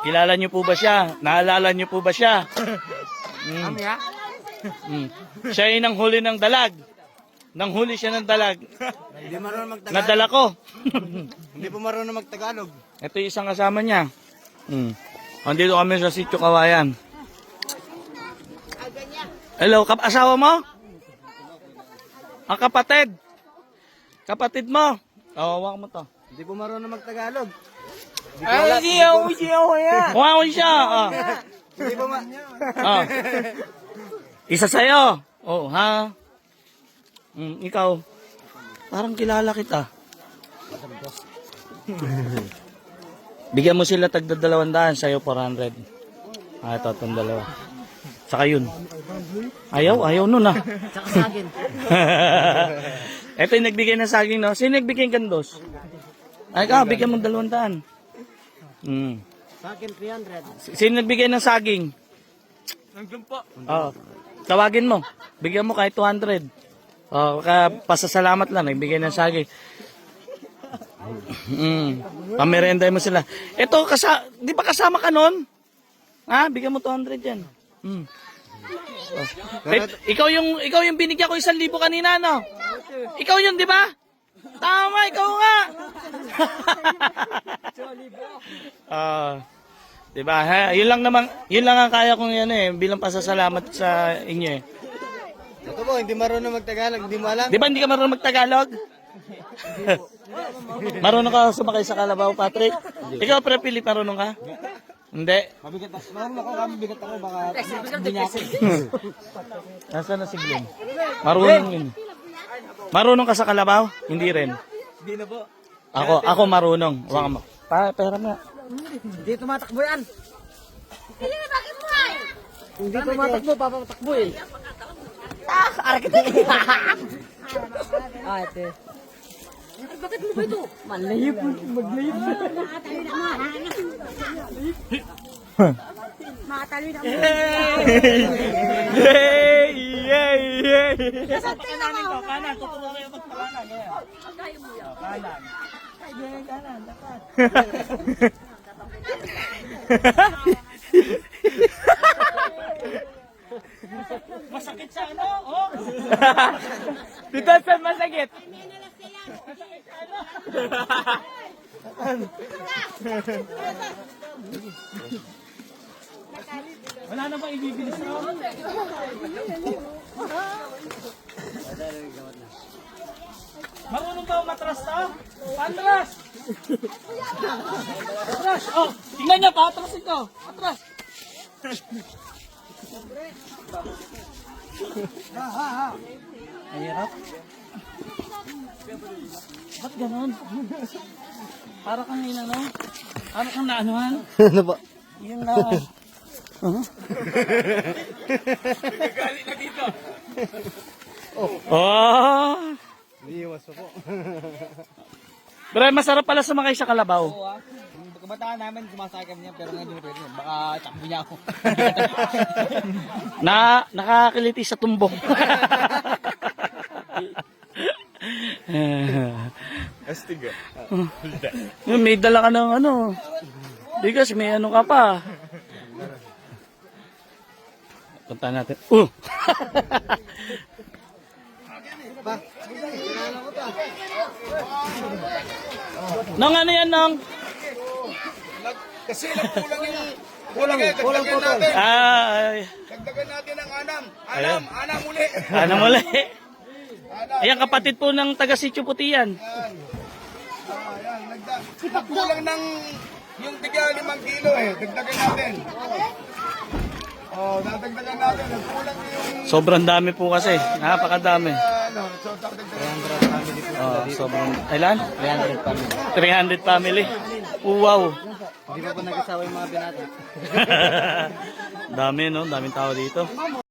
Kilala niyo po ba siya? Naalala niyo po ba siya? Siya ay nanghuli ng dalag. Nanghuli siya ng dalag. Hindi marunong magtagalog. Nadala ko. Hindi po marunong magtagalog. Ito yung isang kasama niya. Andito kami sa Sitio Kawayan. Hello, asawa mo? Ang kapatid. Kapatid mo. Hawak mo to. Hindi po marunong magtagalog. Ay, siya yan. Wow, siya. Hindi po Isa sa'yo. Oh, ha? Ikaw. Parang kilala kita. Bigyan mo sila tagda 200, sa'yo 400. Ito, itong dalawa. Saka yun. Ayaw nun ah. Saka saging. Ito yung nagbigay ng saging, no? Sino nagbigay ng gandos? Ay, bigyan mo 200. Saging 300. Sino nagbigay ng saging? Nandiyan po. Tawagin mo. Bigyan mo kahit 200. Pasasalamat lang, nagbigay ng saging. Pamerenda mo sila. Ito, di ba kasama ka nun? Ha? Bigyan mo 200 yan. Ikaw yung binigyan ko 1,000 kanina, no? Ikaw yun, di ba? Tama, ikaw nga. Diba? Ha? Yun lang ang kaya kong yan bilang pasasalamat sa inyo eh. Ito po, hindi marunong magtagalog, hindi mo alam. Di ba hindi ka marunong magtagalog? Marunong ka sumakay sa kalabaw, Patrick? Ikaw, Pre Philip, marunong ka? Hindi. Marunong ako, bigat ako, baka hindi niya ako. Nasaan na si Glenn? Marunong yun. Marunong ka sa kalabaw? Hindi rin. Hindi na po. Ako marunong. Waka mo. Pera mo. Hindi tumatakbo yan. Hindi tumatakbo, papatakbo eh. Arakit. Ate. Bakit mo ba ito? Malayip. Maglayip. Makatalo na mo. Yay! Nasaan tayo na ako? Kanan, tuturo kayo magpakanan. Pagkayo mo yan. Kanan. Kanan, dapat. Masakit sa ano? Oh! Dito saan masakit? Wala na ba ibibilis na? Marunong ba umatras to? Patras! Patras! Oh! Tingnan niya, patrasin ko! Patras! Mahirap. Ba't ganon? Para kang inano? Para kang naanuhan? Ano ba? Yung na... Nagalit na dito. Oh! Liwas pa po. Pero masarap pala sumakay sa kalabaw. Oo ah. Kabataan namin sumasakay kami niya pero ngayon hindi pwede. Baka takbo niya ako. Nakakiliti sa tumbong. Astig ah. May dala ka ng ano. Bigas, may ano ka pa. Punta natin. Ba? Nong ano yan, Nong? Kasi kulang Kulang natin. Ay. Dagdagan natin ang anam. Ayun. Anam uli. Ano muli? Ayan, kapatid po ng taga Sitio Puti yan. Kulang ng yung tiga 5 kilo eh. Dagdagan natin. Dadagdagan natin. Kulang yung Sobrang dami po kasi. Napakadami. so dagdagan. Sobrang... Ilan? 300 family. 300 family. Wow. Hindi pa po nag-asawa yung mga binata. Dami, no? Daming tao dito.